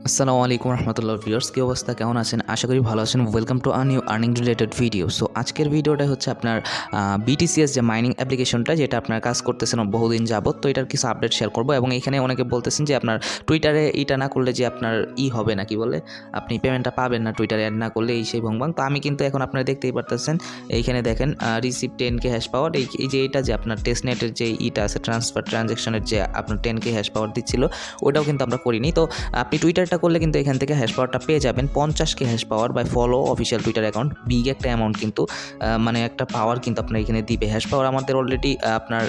আসসালামু আলাইকুম রহমতুল্লাহ ভিউয়ার্স, কী অবস্থা, কেমন আছেন? আশা করি ভালো আছেন। Welcome to a new earning related video. So আজকের ভিডিওটা হচ্ছে আপনার বিটিসিএস যে মাইনিং অ্যাপ্লিকেশনটা, যেটা আপনার কাজ করতেছেন বহুদিন যাবত। তো এটার কিছু আপডেট শেয়ার করব এবং এখানে অনেকে বলতেছেন যে আপনার টুইটারে এটা না করলে যে আপনার হবে না, কি বলে, আপনি পেমেন্টটা পাবেন না টুইটারে অ্যাড না করলে, এই সেই ভংবাং। তো আমি কিন্তু এখন আপনারা দেখতেই পারতেছেন, এইখানে দেখেন রিসিভ 10K হ্যাশ পাওয়ার। এই যে এটা যে আপনার টেস্টনেটের যে আছে ট্রান্সফার ট্রানজ্যাকশনের যে আপনার 10K হ্যাশ পাওয়ার দিচ্ছিল, ওটাও কিন্তু আমরা করিনি। তো আপনি টুইটারটা করলে কিন্তু এখান থেকে হ্যাশ পাওয়ারটা পেয়ে যাবেন 50K hash power by follow official Twitter account. Big একটা অ্যামাউন্ট কিন্তু, মানে একটা পাওয়ার কিন্তু আপনার এখানে দিবে। হ্যাশ পাওয়ার আমাদের অলরেডি আপনার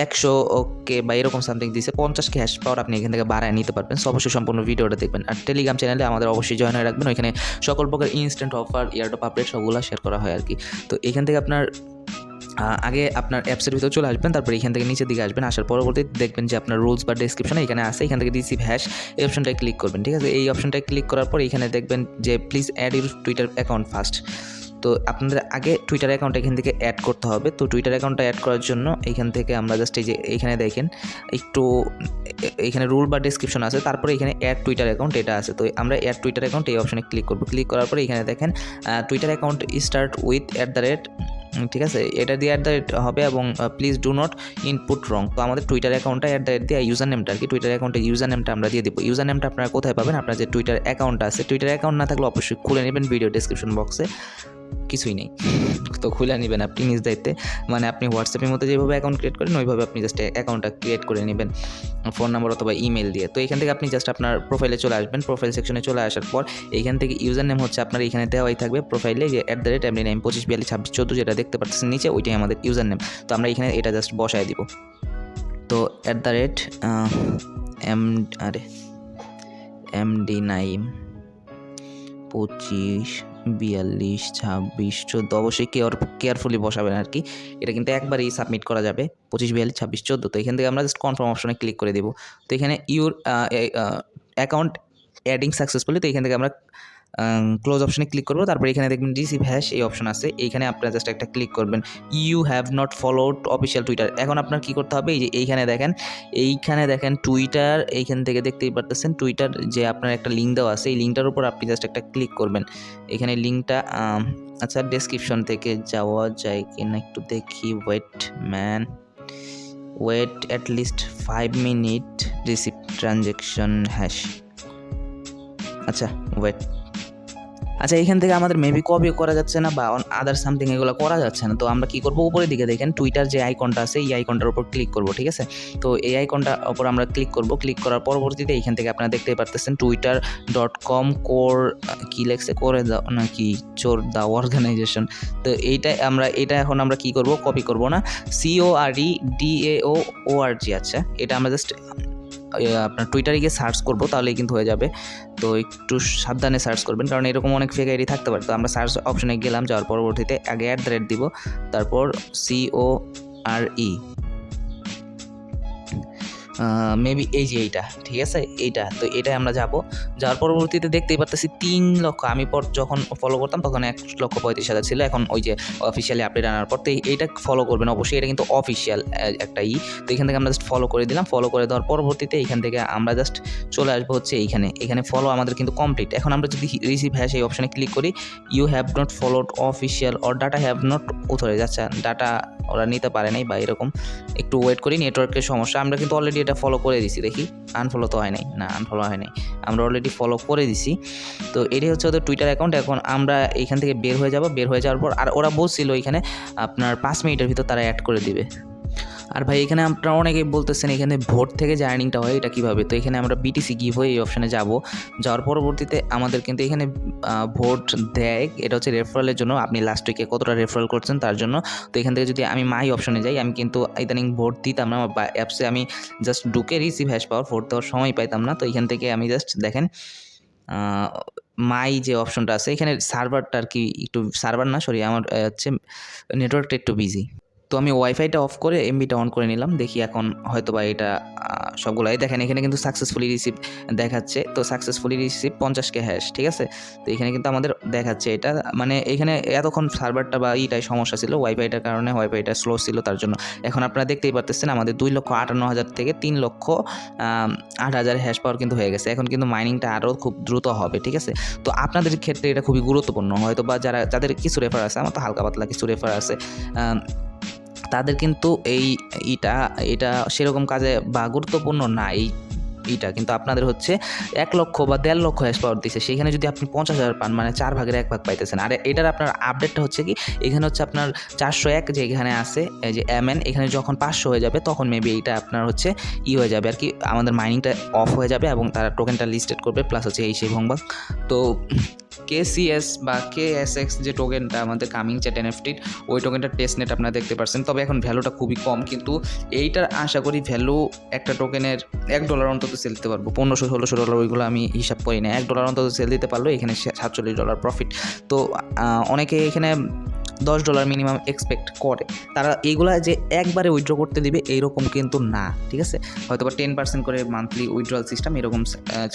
100K বা এরকম সামথিং দিছে। 50K হ্যাশ পাওয়ার আপনি এখান থেকে বাড়ায় নিতে পারবেন। সো অবশ্যই সম্পূর্ণ ভিডিওটা দেখবেন। আর টেলিগ্রাম চ্যানেলে আমাদের অবশ্যই জয়েন হয়ে রাখবেন। ওইখানে সকল প্রকার ইনস্ট্যান্ট অফার, ইয়ারডপ আপডেট সবগুলো শেয়ার করা হয় আর কি। তো এখান থেকে আপনার আগে আপনার অ্যাপসের ভিতরে চলে আসবেন, তারপরে এখান থেকে নিচের দিকে আসবেন। আসার পরবর্তীতে দেখবেন যে আপনার রুলস বা ডেসক্রিপশনে এখানে আছে, এখান থেকে রিসিভ হ্যাশ এই অপশনটায় ক্লিক করবেন। ঠিক আছে, এই অপশনটায় ক্লিক করার পর এখানে দেখবেন যে please add your Twitter account first. তো আপনাদের আগে টুইটার অ্যাকাউন্ট এখান থেকে অ্যাড করতে হবে। তো টুইটার অ্যাকাউন্টটা অ্যাড করার জন্য এইখান থেকে আমরা জাস্ট এই যে এইখানে দেখেন একটু এখানে রুল বা ডেসক্রিপশন আছে, তারপরে এখানে অ্যাড টুইটার অ্যাকাউন্ট এটা আছে। তো আমরা অ্যাড টুইটার অ্যাকাউন্ট এই অপশনে ক্লিক করবো। ক্লিক করার পরে এখানে দেখেন টুইটার অ্যাকাউন্ট স্টার্ট উইথ @, ঠিক আছে, এটা দিয়ে @ হবে এবং প্লিজ ডু নট ইনপুট রং। তো আমাদের টুইটার অ্যাকাউন্টটা @ দিয়ে ইউজার নেমটা আর কি, টুইটার অ্যাকাউন্টের ইউজার নেমটা আমরা দিয়ে দিব। ইউজার নেমটা আপনারা কোথায় পাবেন? আপনার যে টুইটার অ্যাকাউন্ট আছে, টুইটার অ্যাকাউন্ট না থাকলে অবশ্যই খুলে নেবেন, ভিডিও ডেসক্রিপশন বক্সে কিছুই নেই, তো খুলে নেবেন আপনি নিজ দায়িত্বে। মানে আপনি হোয়াটসঅ্যাপের মধ্যে যেভাবে অ্যাকাউন্ট ক্রিয়েট করেন ওইভাবে আপনি জাস্ট অ্যাকাউন্টটা ক্রিয়েট করে নেবেন ফোন নাম্বার অথবা ইমেল দিয়ে। তো এখান থেকে আপনি জাস্ট আপনার প্রোফাইলে চলে আসবেন। প্রোফাইল সেকশনে চলে আসার পর এইখান থেকে ইউজার নেম হচ্ছে আপনার এখানে দেওয়াই থাকবে প্রোফাইলে, যে @Naim 25422614 যেটা দেখতে পাচ্ছেন নিচে, ওইটাই আমাদের ইউজার নেম। তো আমরা এখানে এটা জাস্ট বসায় দিব। তো MD Naim 25422614, অবশ্যই কেয়ারফুলি বসাবেন আর কি। এটা কিন্তু একবারই সাবমিট করা যাবে 25422614। তো এখান থেকে আমরা জাস্ট কনফার্ম অপশনে ক্লিক করে দেবো। তো এখানে ইউর অ্যাকাউন্ট অ্যাডিং সাকসেসফুলি, তো এখান থেকে আমরা ক্লোজ অপশনে ক্লিক করবো। তারপরে এখানে দেখবেন রিসিভ হ্যাশ এই অপশন আছে, এইখানে আপনারা জাস্ট একটা ক্লিক করবেন। You have not followed official Twitter. এখন আপনার কী করতে হবে? এই যে এইখানে দেখেন টুইটার, এইখান থেকে দেখতেই পারতেছেন টুইটার যে আপনার একটা লিঙ্ক দেওয়া আছে, এই লিঙ্কটার উপর আপনি জাস্ট একটা ক্লিক করবেন। এখানে লিঙ্কটা আচ্ছা ডেসক্রিপশন থেকে যাওয়া যায় কিনা একটু দেখি। Wait at least 5 minute receive transaction hash. আচ্ছা ওয়েট, আচ্ছা এখান থেকে আমাদের মেবি কপি করা যাচ্ছে না বা আদার সামথিং, এগুলো করা যাচ্ছে না। তো আমরা কি করব? উপরের দিকে দেখেন টুইটার যে আইকনটা আছে, এই আইকনটার উপর ক্লিক করব। ঠিক আছে, তো এই আইকনটার উপর আমরা ক্লিক করব। ক্লিক করার পরবর্তীতে এখান থেকে আপনারা দেখতেই পারতেছেন twitter.com কোর কি লেখছে, করে দাও নাকি চোর দাও অর্গানাইজেশন। তো এটা এখন আমরা কি করব? কপি করব না, COREDAOORG। আচ্ছা এটা আমরা জাস্ট আপনার টুইটারে গিয়ে সার্চ করবো, তাহলেই কিন্তু হয়ে যাবে। তো একটু সাবধানে সার্চ করবেন, কারণ এরকম অনেক ফেক আইডি থাকতে পারে। তো আমরা সার্চ অপশনে গেলাম, যাওয়ার পরবর্তীতে আগে @ দিব, তারপর CORE মেবি এই যে এইটা, ঠিক আছে এইটা। তো এটাই আমরা যাওয়ার পরবর্তীতে দেখতেই পারতেছি 3 লক্ষ। আমি যখন ফলো করতাম তখন 1,35,000 ছিল, এখন ওই যে অফিসিয়ালি আপডেট আনার পর। তো এইটা ফলো করবেন অবশ্যই, এটা কিন্তু অফিসিয়াল একটা তো এখান থেকে আমরা জাস্ট ফলো করে দিলাম। ফলো করে দেওয়ার পরবর্তীতে এখান থেকে আমরা জাস্ট চলে আসবো হচ্ছে এখানে ফলো আমাদের কিন্তু কমপ্লিট। এখন আমরা যদি রিসিভ হ্যাশ এই অপশনে ক্লিক করি, you have not followed official or data have not authorise. আচ্ছা ডাটা ওরা নিতে পারে নাই বা এরকম, একটু ওয়েট করি, নেটওয়ার্কের সমস্যা। আমরা কিন্তু অলরেডি এটা ফলো করে দিছি, দেখি আনফলো তো হয় নাই, না আনফলো হয় নাই, আমরা অলরেডি ফলো করে দিছি। তো এটাই হচ্ছে ওদের টুইটার অ্যাকাউন্ট। এখন আমরা এইখান থেকে বের হয়ে যাওয়ার পর, আর ওরা বলছিল এখানে আপনার 5 মিনিটের ভিতর তারা অ্যাড করে দিবে। আর ভাই এখানে আপনারা অনেকেই বলতেছেন এখানে ভোট থেকে যে আর্নিংটা হয় এটা কীভাবে? তো এখানে আমরা BTC গিভওয়ে এই অপশানে যাওয়ার পরবর্তীতে আমাদের কিন্তু এখানে ভোট দেয়, এটা হচ্ছে রেফারেলের জন্য, আপনি লাস্ট উইকে কতটা রেফারেল করছেন তার জন্য। তো এখান থেকে যদি আমি মাই অপশনে যাই, আমি কিন্তু ইদানিং ভোট দিতাম না, বা অ্যাপসে আমি জাস্ট ঢুকে রিসিভ হ্যাশ পাওয়ার ভোট দেওয়ার সময় পাইতাম না। তো এখান থেকে আমি জাস্ট দেখেন মাই যে অপশনটা আছে, এখানে সার্ভারটা আর কি একটু, সার্ভার না সরি, আমার হচ্ছে নেটওয়ার্কটা একটু বিজি। তো আমি ওয়াইফাইটা অফ করে এমবিটা অন করে নিলাম, দেখি এখন হয়তো বা এটা সবগুলাই দেখেন এখানে কিন্তু সাকসেসফুলি রিসিভ দেখাচ্ছে। তো সাকসেসফুলি রিসিভ 50K হ্যাশ, ঠিক আছে। তো এখানে কিন্তু আমাদের দেখাচ্ছে এটা, মানে এখানে এতক্ষণ সার্ভারটা বা ইটাই সমস্যা ছিল, ওয়াইফাইটার কারণে, ওয়াইফাইটা স্লো ছিল তার জন্য। এখন আপনারা দেখতেই পারতেছেন আমাদের 2,58,000 থেকে 3,08,000 হ্যাশ পাওয়ার কিন্তু হয়ে গেছে। এখন কিন্তু মাইনিংটা আরও খুব দ্রুত হবে, ঠিক আছে। তো আপনাদের ক্ষেত্রে এটা খুবই গুরুত্বপূর্ণ, হয়তো বা যাদের কিছু রেফার আছে, আমার তো হালকা পাতলা কিছু রেফার আছে, তাদের কিন্তু এটা সেরকম কাজে বা গুরুত্বপূর্ণ না। এইটা কিন্তু আপনাদের হচ্ছে 1 লক্ষ বা 1.5 লক্ষ হ্যাশ পাওয়ার দিছে, সেখানে যদি আপনি 50,000 পান, মানে 4 ভাগের 1 ভাগ পাইতেছেন। আর এটার আপনার আপডেটটা হচ্ছে কি, এখানে হচ্ছে আপনার 401 যে এখানে আছে, এই যে MN, এখানে যখন 500 হয়ে যাবে তখন মেবি এইটা আপনার হচ্ছে হয়ে যাবে আর কি, আমাদের মাইনিংটা অফ হয়ে যাবে এবং তারা টোকেনটা লিস্টেড করবে, প্লাস হচ্ছে সেই ভংবাক। তো KCS বা KSX যে টোকেনটা আমাদের কামিং চ্যাট এনএফটির, ওই টোকেনটার টেস্টনেট আপনারা দেখতে পাচ্ছেন, তবে এখন ভ্যালুটা খুবই কম, কিন্তু এইটার আশা করি ভ্যালু একটা টোকেনের $1 অন্তত সেল দিতে পারবো, $1500-1600 ওইগুলো আমি হিসাব করি না, $1 অন্তত সেল দিতে পারলো, এখানে $47 প্রফিট। তো অনেকে এখানে $10 মিনিমাম এক্সপেক্ট করে, তারা এইগুলা যে একবারে উইথড্র করতে দিবে এইরকম কিন্তু না, ঠিক আছে। হয়তো বা 10% করে মান্থলি উইথড্রয়াল সিস্টেম এরকম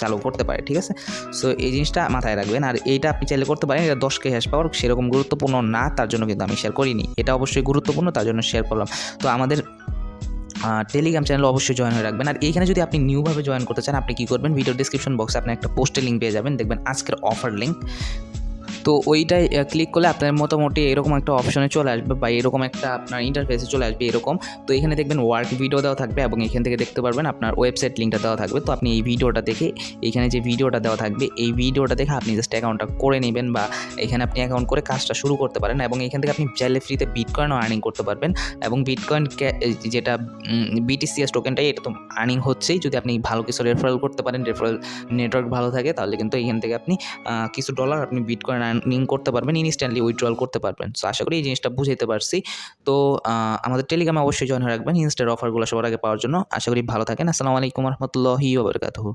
চালু করতে পারে, ঠিক আছে। সো এই জিনিসটা মাথায় রাখবেন। আর এইটা আপনি চাইলে করতে পারেন, এটা 10K হ্যাশ পাওয়ার সেরকম গুরুত্বপূর্ণ না, তার জন্য কিন্তু আমি শেয়ার করিনি, এটা অবশ্যই গুরুত্বপূর্ণ, তার জন্য শেয়ার করলাম। তো আমাদের টেলিগ্রাম চ্যানেলে অবশ্যই জয়েন হয়ে রাখবেন। আর এইখানে যদি আপনি নিউভাবে জয়েন করতে চান, আপনি কী করবেন, ভিডিও ডিসক্রিপশন বক্সে আপনি একটা পোস্টের লিঙ্ক পেয়ে যাবেন, দেখবেন আজকের অফার লিঙ্ক। তো ওইটাই ক্লিক করলে আপনার মোটামুটি এরকম একটা অপশনে চলে আসবে, বা এরকম একটা আপনার ইন্টারফেসে চলে আসবে এরকম। তো এখানে দেখবেন ওয়ার্ক ভিডিও দেওয়া থাকবে, এবং এখান থেকে দেখতে পারবেন আপনার ওয়েবসাইট লিঙ্কটা দেওয়া থাকবে। তো আপনি এই ভিডিওটা দেখে, এইখানে যে ভিডিওটা দেওয়া থাকবে, এই ভিডিওটা দেখে আপনি জাস্ট অ্যাকাউন্টটা করে নেবেন, বা এখানে আপনি অ্যাকাউন্ট করে কাজটা শুরু করতে পারেন, এবং এখান থেকে আপনি চাইলে ফ্রিতে বিটকয়েনও আর্নিং করতে পারবেন। এবং বিটকয়েন যেটা BTCS টোকেনটাই, এটা তো আর্নিং হচ্ছেই, যদি আপনি ভালো কিছু রেফারেল করতে পারেন, রেফারেল নেটওয়ার্ক ভালো থাকে, তাহলে কিন্তু এখান থেকে আপনি কিছু ডলার আপনি বিটকয়েন আর্নিং করতে পারবেন, ইনস্ট্যান্টলি উইথড্রয়াল করতে পারবেন। সো আশা করি এই জিনিসটা বুঝাইতে পারছি। তো আমাদের টেলিগ্রামে অবশ্যই জয়েন হয়ে রাখবেন ইনস্টার অফারগুলো সবার আগে পাওয়ার জন্য। আশা করি ভালো থাকেন। আসসালামু আলাইকুম রহমতুল্লাহি ওয়া বারাকাতুহু।